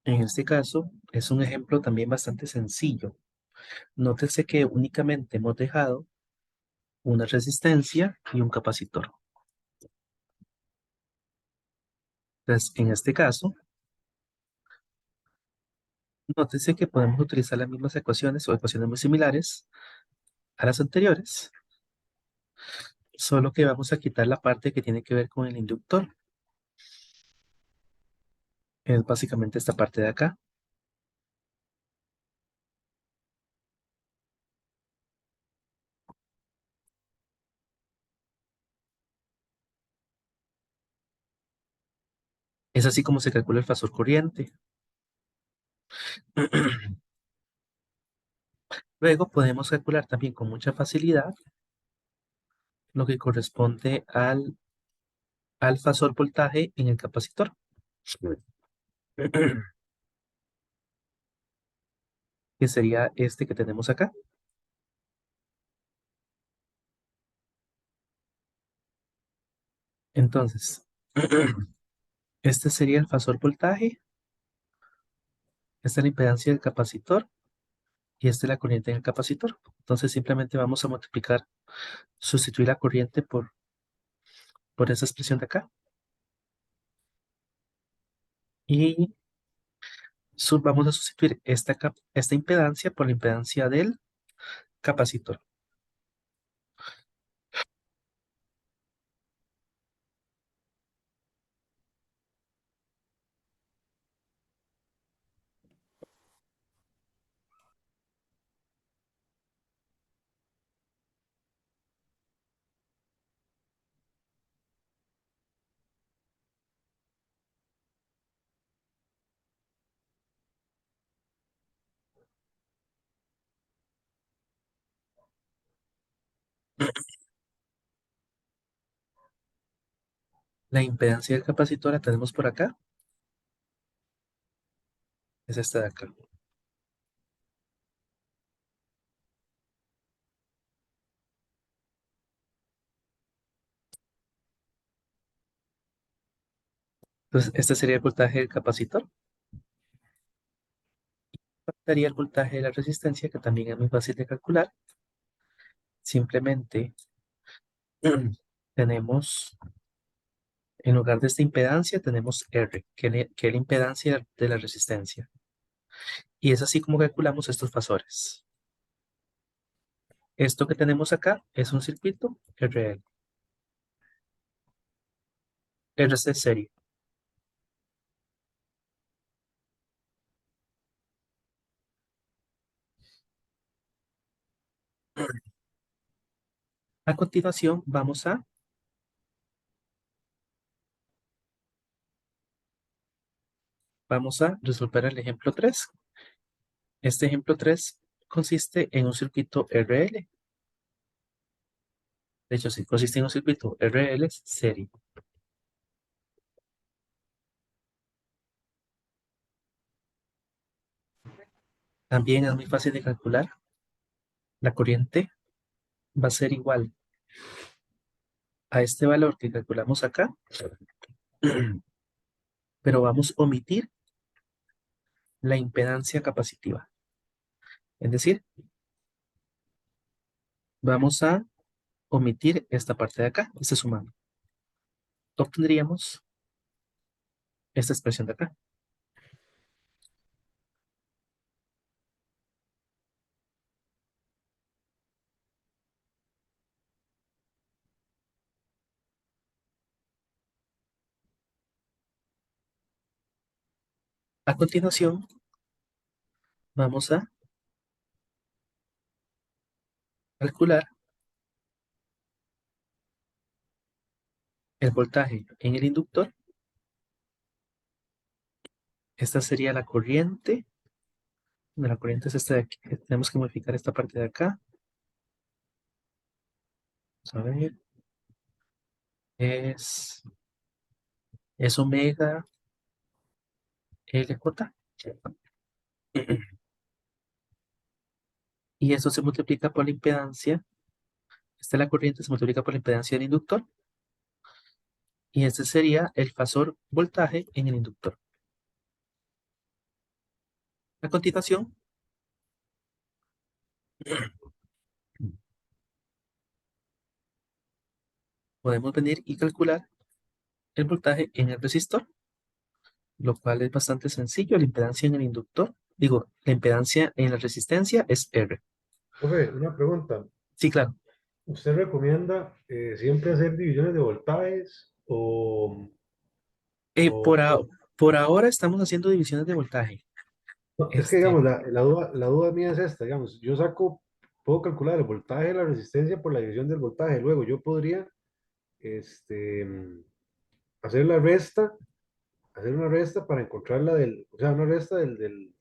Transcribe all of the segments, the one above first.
En este caso, es un ejemplo también bastante sencillo. Nótese que únicamente hemos dejado una resistencia y un capacitor. Entonces, en este caso, nótese que podemos utilizar las mismas ecuaciones o ecuaciones muy similares a las anteriores, solo que vamos a quitar la parte que tiene que ver con el inductor. Es básicamente esta parte de acá. Es así como se calcula el fasor corriente. Luego podemos calcular también con mucha facilidad lo que corresponde al fasor voltaje en el capacitor, que sería este que tenemos acá. Entonces, este sería el fasor voltaje, esta es la impedancia del capacitor y esta es la corriente en el capacitor. Entonces simplemente vamos a multiplicar, sustituir la corriente por esa expresión de acá y vamos a sustituir esta impedancia por la impedancia del capacitor. La impedancia del capacitor la tenemos por acá, es esta de acá. Entonces, este sería el voltaje del capacitor. Daría el voltaje de la resistencia, que también es muy fácil de calcular. Simplemente tenemos, en lugar de esta impedancia, tenemos R, que es la impedancia de la resistencia. Y es así como calculamos estos fasores. Esto que tenemos acá es un circuito RL, RC serie. A continuación, vamos a resolver el ejemplo 3. Este ejemplo 3 consiste en un circuito RL. De hecho, sí, consiste en un circuito RL serie. También es muy fácil de calcular. La corriente va a ser igual a este valor que calculamos acá, pero vamos a omitir la impedancia capacitiva. Es decir, vamos a omitir esta parte de acá, este sumando. Obtendríamos esta expresión de acá. A continuación, vamos a calcular el voltaje en el inductor. Esta sería la corriente. La corriente es esta de aquí. Tenemos que modificar esta parte de acá. Vamos a ver. Es, es omega LJ. Y eso se multiplica por la impedancia. Esta es la corriente, se multiplica por la impedancia del inductor. Y este sería el fasor voltaje en el inductor. A continuación, podemos venir y calcular el voltaje en el resistor, lo cual es bastante sencillo. La impedancia en el inductor, digo, la impedancia en la resistencia es R. Profe, una pregunta. Sí, claro. ¿Usted recomienda siempre hacer divisiones de voltajes Eh, o por, a- cómo? por ahora estamos haciendo divisiones de voltaje. No, es que, Este, digamos, la duda mía es esta, digamos, puedo calcular el voltaje de la resistencia por la división del voltaje. Luego yo podría este, hacer la resta, hacer una resta para encontrar o sea, una resta del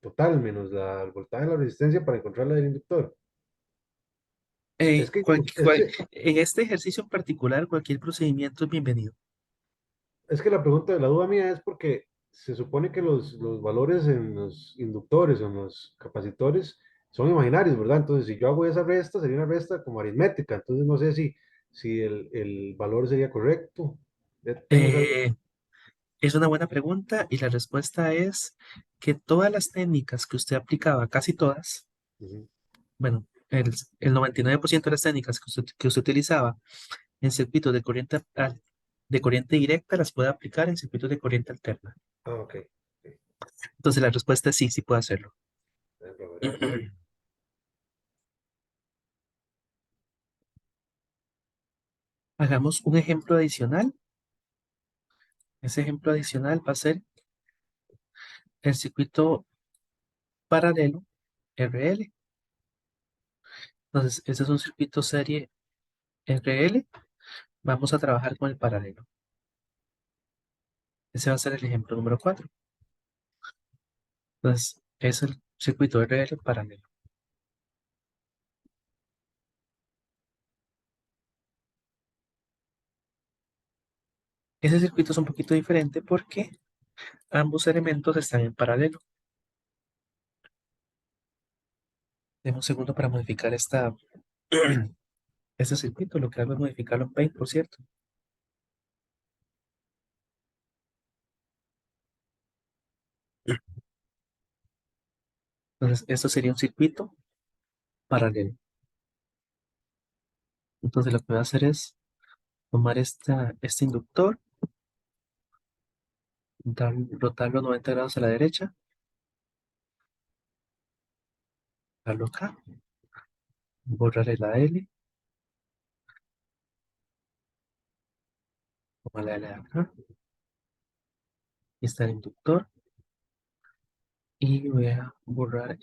total menos el voltaje de la resistencia para encontrar la del inductor. Es que, digamos, en este ejercicio en particular, cualquier procedimiento es bienvenido. la pregunta, la duda mía es porque se supone que los valores en los inductores o en los capacitores son imaginarios, ¿verdad? Entonces, si yo hago esa resta, sería una resta como aritmética. Entonces, no sé si el valor sería correcto. Tengo esa duda. Eh, es una buena pregunta y la respuesta es que todas las técnicas que usted aplicaba, casi todas, Ujú. bueno, el 99% de las técnicas que usted utilizaba en circuitos de corriente directa las puede aplicar en circuitos de corriente alterna. Ah, ok. Ok. Entonces la respuesta es sí, sí puede hacerlo. Déjame ver aquí. Hagamos un ejemplo adicional. Ese ejemplo adicional va a ser el circuito paralelo RL. Entonces, este es un circuito serie RL. Vamos a trabajar con el paralelo. Ese va a ser el ejemplo número 4. Entonces, es el circuito RL paralelo. Ese circuito es un poquito diferente porque ambos elementos están en paralelo. Deme un segundo para modificar este circuito. Lo que hago es modificarlo en Paint, por cierto. Entonces, esto sería un circuito paralelo. Entonces, lo que voy a hacer es tomar este inductor, rotarlo 90 grados a la derecha, darlo acá, borrar la L, tomar la L de acá, y está el inductor, y voy a borrar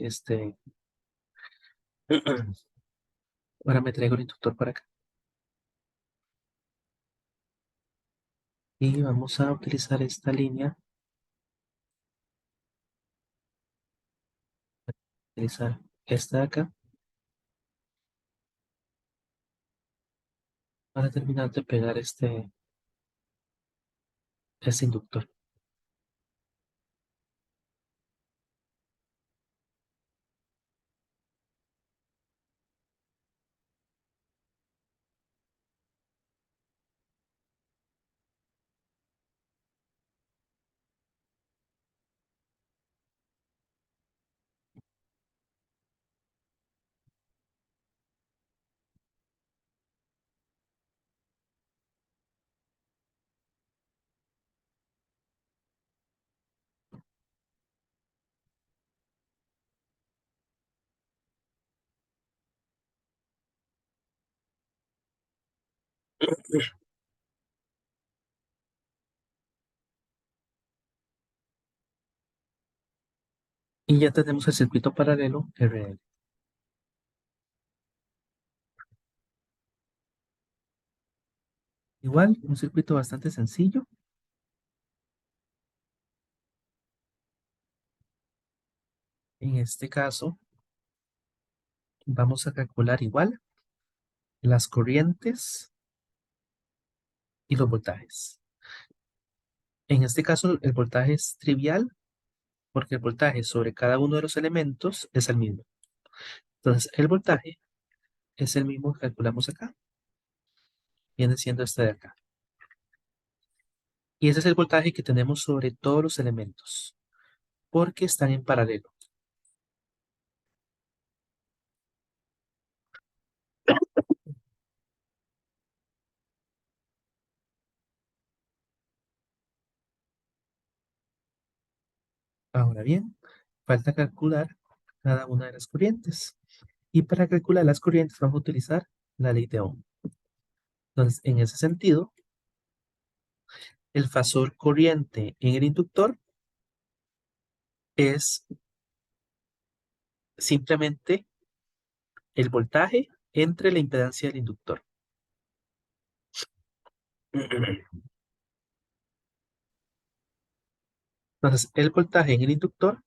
ahora me traigo el inductor para acá. Y vamos a utilizar esta línea, utilizar esta de acá, para terminar de pegar este inductor. Y ya tenemos el circuito paralelo RL. Igual, un circuito bastante sencillo. En este caso, vamos a calcular igual las corrientes y los voltajes. En este caso, el voltaje es trivial porque el voltaje sobre cada uno de los elementos es el mismo. Entonces, el voltaje es el mismo que calculamos acá, viene siendo este de acá. Y ese es el voltaje que tenemos sobre todos los elementos. porque están en paralelo. Ahora bien, falta calcular cada una de las corrientes. Y para calcular las corrientes vamos a utilizar la ley de Ohm. Entonces, en ese sentido, el fasor corriente en el inductor es simplemente el voltaje entre la impedancia del inductor. Entonces, el voltaje en el inductor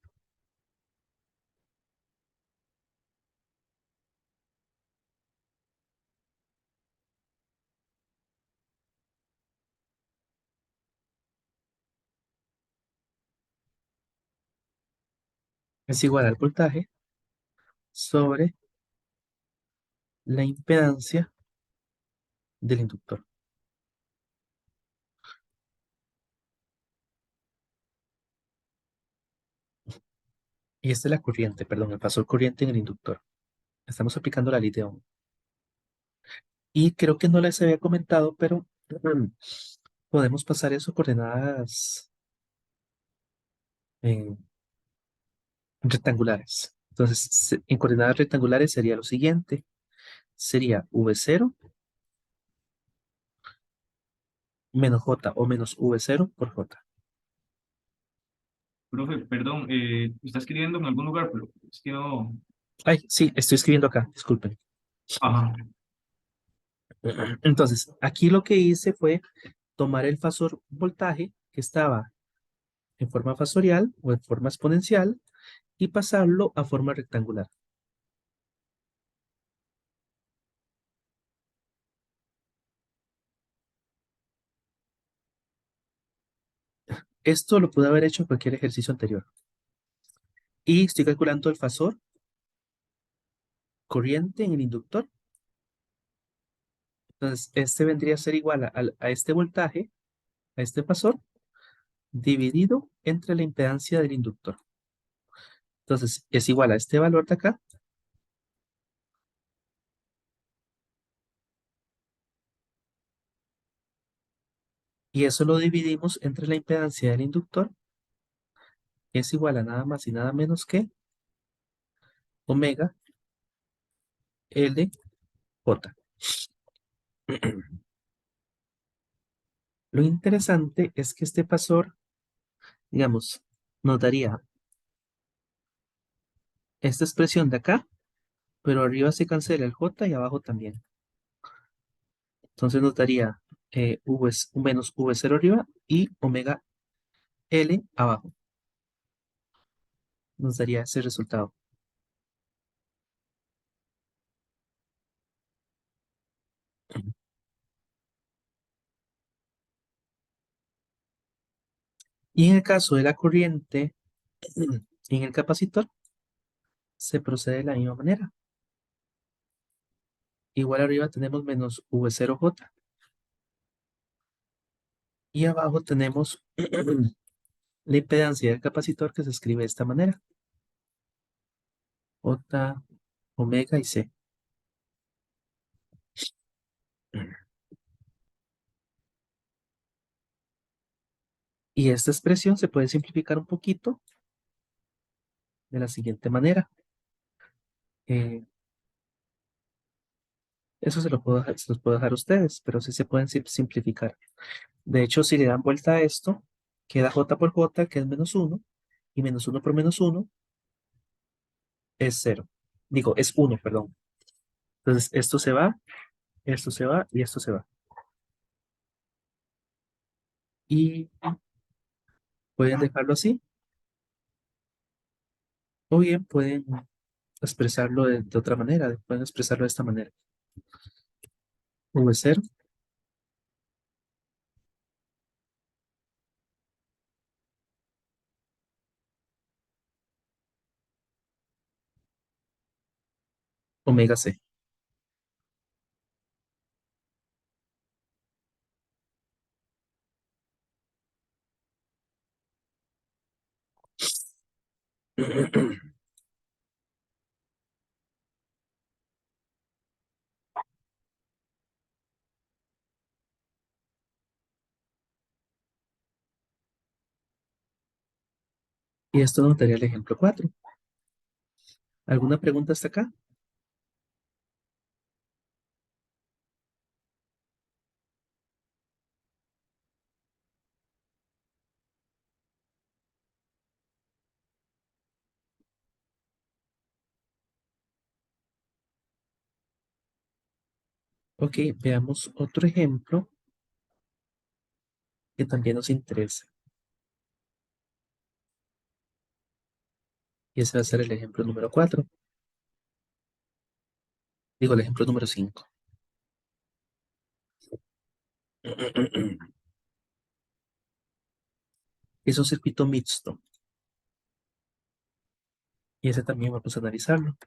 es igual al voltaje sobre la impedancia del inductor. Y esta es la corriente, perdón, el fasor corriente en el inductor. Estamos aplicando la ley de Ohm. Y creo que no les había comentado, pero podemos pasar eso a coordenadas eh, rectangulares. Entonces, en coordenadas rectangulares sería lo siguiente. Sería V0 menos J o menos V0 por J. Profe, perdón, ¿está escribiendo en algún lugar? Pero es que no. Ay, sí, estoy escribiendo acá, disculpen. Ajá. Entonces, aquí lo que hice fue tomar el fasor voltaje que estaba en forma fasorial o en forma exponencial y pasarlo a forma rectangular. Esto lo pude haber hecho en cualquier ejercicio anterior. Y estoy calculando el fasor corriente en el inductor. Entonces, este vendría a ser igual a este voltaje, a este fasor, dividido entre la impedancia del inductor. Entonces, es igual a este valor de acá, y eso lo dividimos entre la impedancia del inductor, que es igual a nada más y nada menos que omega L J. Lo interesante es que este fasor, digamos, nos daría esta expresión de acá, pero arriba se cancela el J y abajo también. Entonces nos daría un menos V0 arriba y omega L abajo. Nos daría ese resultado. Y en el caso de la corriente en el capacitor, se procede de la misma manera. Igual arriba tenemos menos V0J y abajo tenemos la impedancia del capacitor que se escribe de esta manera. J, omega y C. Y esta expresión se puede simplificar un poquito de la siguiente manera. Eh, eso se los puedo dejar a ustedes, pero sí se pueden simplificar. De hecho, si le dan vuelta a esto, queda J por J, que es menos 1, y menos 1 por menos 1 es 0. Digo, es 1, perdón. Entonces, esto se va y esto se va. Y pueden dejarlo así, o bien pueden expresarlo de otra manera, pueden expresarlo de esta manera. V0, omega C. Y esto nos daría el ejemplo 4. ¿Alguna pregunta hasta acá? Ok, veamos otro ejemplo que también nos interesa. Y ese va a ser el ejemplo número 4. Digo, el ejemplo número 5. Es un circuito mixto. Y ese también vamos a analizarlo.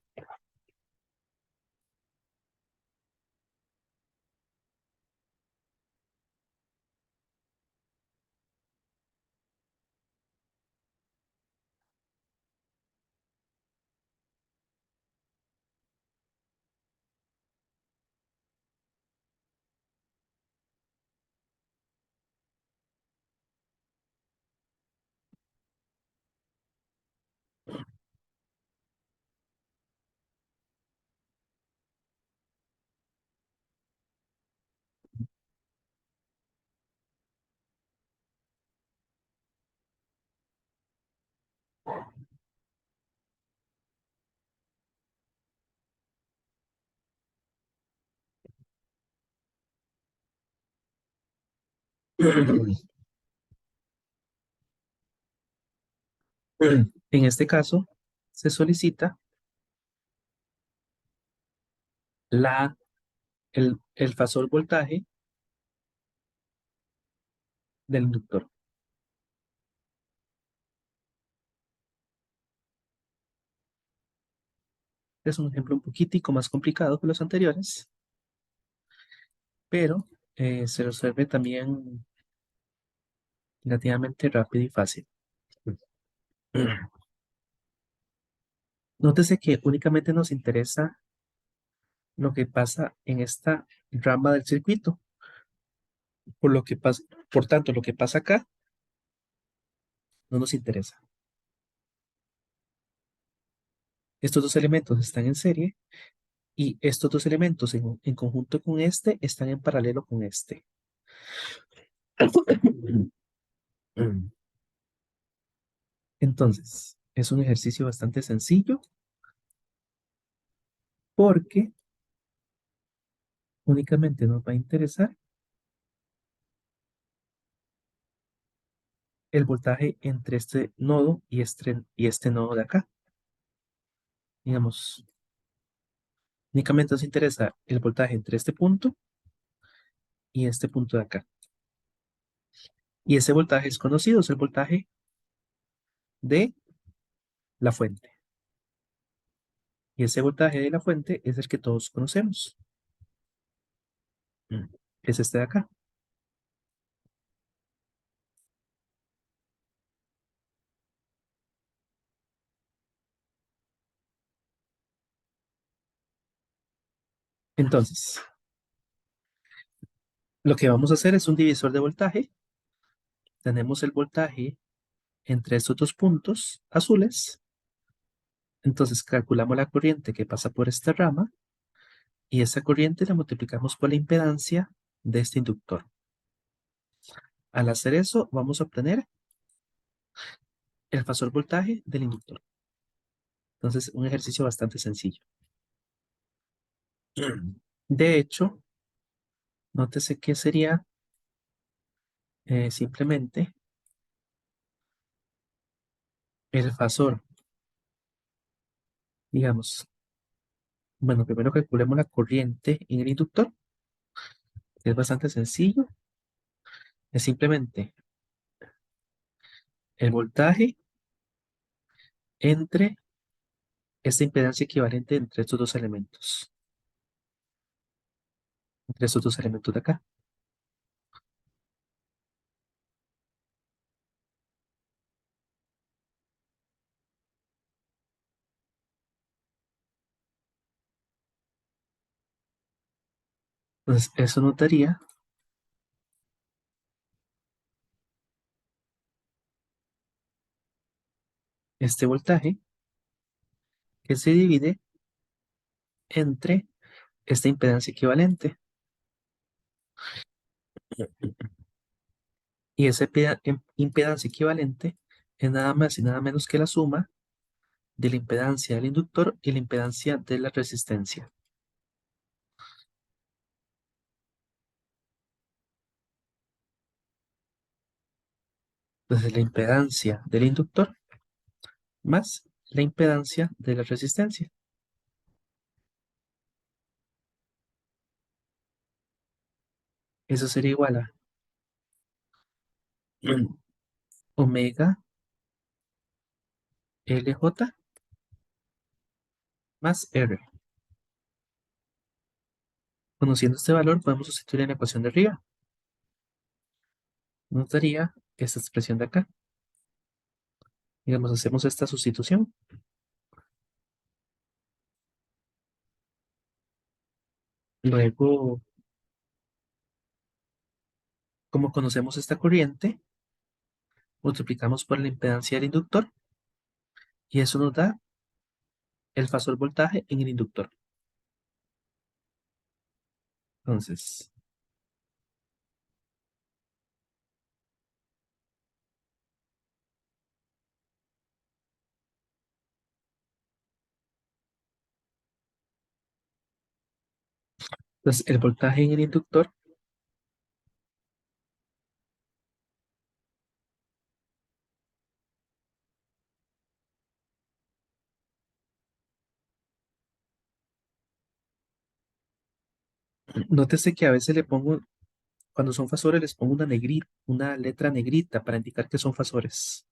En este caso, se solicita el fasor voltaje del inductor. Es un ejemplo un poquitico más complicado que los anteriores, pero se resuelve también relativamente rápido y fácil. Nótese que únicamente nos interesa lo que pasa en esta rama del circuito. Por lo que pasa, por tanto, lo que pasa acá no nos interesa. Estos dos elementos están en serie y estos dos elementos en conjunto con este están en paralelo con este. Entonces, es un ejercicio bastante sencillo porque únicamente nos va a interesar el voltaje entre este nodo y este nodo de acá. Digamos, únicamente nos interesa el voltaje entre este punto y este punto de acá. Y ese voltaje es conocido, es el voltaje de la fuente. Y ese voltaje de la fuente es el que todos conocemos. Es este de acá. Entonces, lo que vamos a hacer es un divisor de voltaje. Tenemos el voltaje entre estos dos puntos azules. Entonces calculamos la corriente que pasa por esta rama y esa corriente la multiplicamos por la impedancia de este inductor. Al hacer eso, vamos a obtener el fasor voltaje del inductor. Entonces, un ejercicio bastante sencillo. De hecho, nótese que sería simplemente el fasor, digamos, bueno, primero calculemos la corriente en el inductor, que es bastante sencillo. Es simplemente el voltaje entre esta impedancia equivalente entre estos dos elementos. Entre estos dos elementos de acá. Entonces, eso nos daría este voltaje que se divide entre esta impedancia equivalente. Y esa impedancia equivalente es nada más y nada menos que la suma de la impedancia del inductor y la impedancia de la resistencia. Entonces, la impedancia del inductor más la impedancia de la resistencia. Eso sería igual a omega LJ más R. Conociendo este valor, podemos sustituir en la ecuación de arriba. Nos daría esta expresión de acá. Digamos, hacemos esta sustitución. Luego, como conocemos esta corriente, multiplicamos por la impedancia del inductor y eso nos da el fasor voltaje en el inductor. Entonces, el voltaje en el inductor, nótese que a veces le pongo, cuando son fasores, les pongo una letra negrita para indicar que son fasores.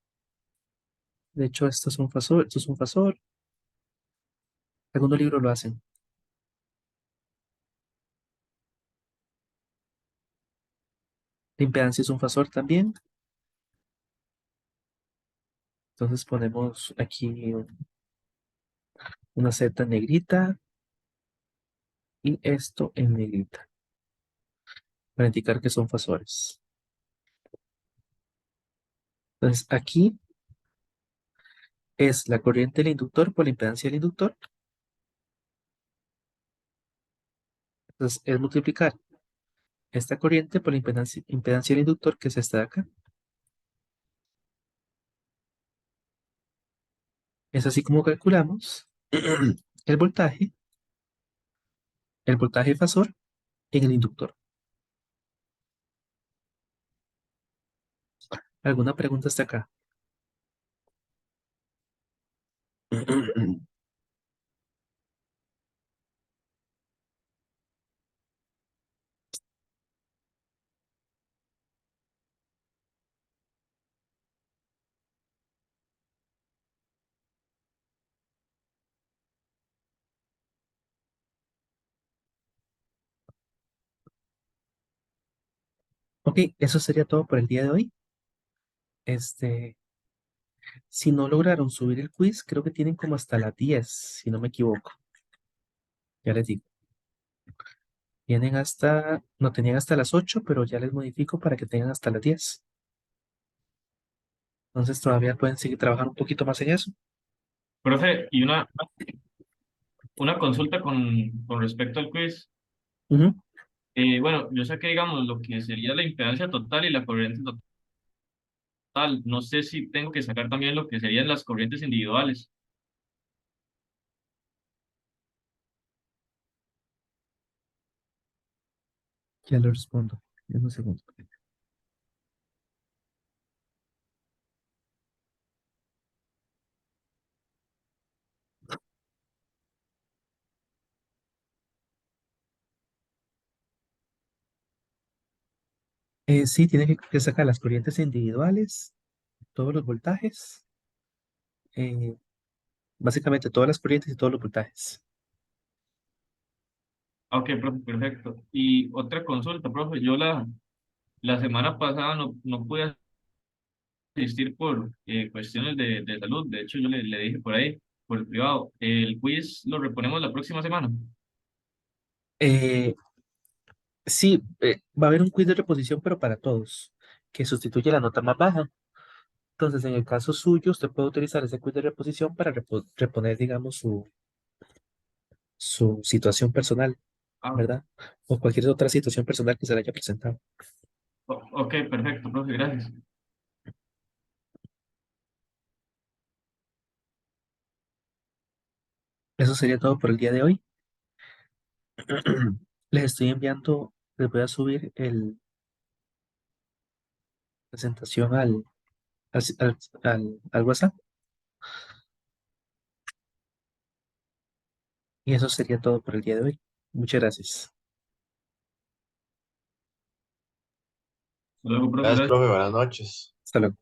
De hecho, estos son fasor, esto es un fasor. Algunos libros lo hacen. La impedancia es un fasor también. Entonces ponemos aquí una Z en negrita y esto en negrita para indicar que son fasores. Entonces aquí es la corriente del inductor por la impedancia del inductor. Entonces es multiplicar esta corriente por la impedancia del inductor, que es esta de acá. Es así como calculamos el voltaje fasor en el inductor. ¿Alguna pregunta hasta acá? Ok, eso sería todo por el día de hoy. Este, si no lograron subir el quiz, creo que tienen como hasta las 10, si no me equivoco. Ya les digo. No tenían hasta las 8, pero ya les modifico para que tengan hasta las 10. Entonces todavía pueden seguir trabajando un poquito más en eso. Profe, y una consulta con respecto al quiz. Ujú. Bueno, yo saqué, digamos, lo que sería la impedancia total y la corriente total. No sé si tengo que sacar también lo que serían las corrientes individuales. Ya lo respondo. En un segundo. Sí, tiene que sacar las corrientes individuales, todos los voltajes, eh, básicamente todas las corrientes y todos los voltajes. Ok, profe, perfecto. Y otra consulta, profe. Yo la semana pasada no pude asistir por cuestiones de salud. De hecho, yo le dije por ahí, por el privado, el quiz lo reponemos la próxima semana. Eh, Sí, va a haber un quiz de reposición, pero para todos, que sustituye la nota más baja. Entonces, en el caso suyo, usted puede utilizar ese quiz de reposición para reponer, digamos, su situación personal, Ah, ¿verdad? O cualquier otra situación personal que se le haya presentado. ok, perfecto, profe, gracias. Eso sería todo por el día de hoy. Les estoy enviando, les voy a subir el presentación al, al WhatsApp. Y eso sería todo por el día de hoy. Muchas gracias. Hasta luego, profe, Gracias, gracias. profe. Buenas noches. Hasta luego.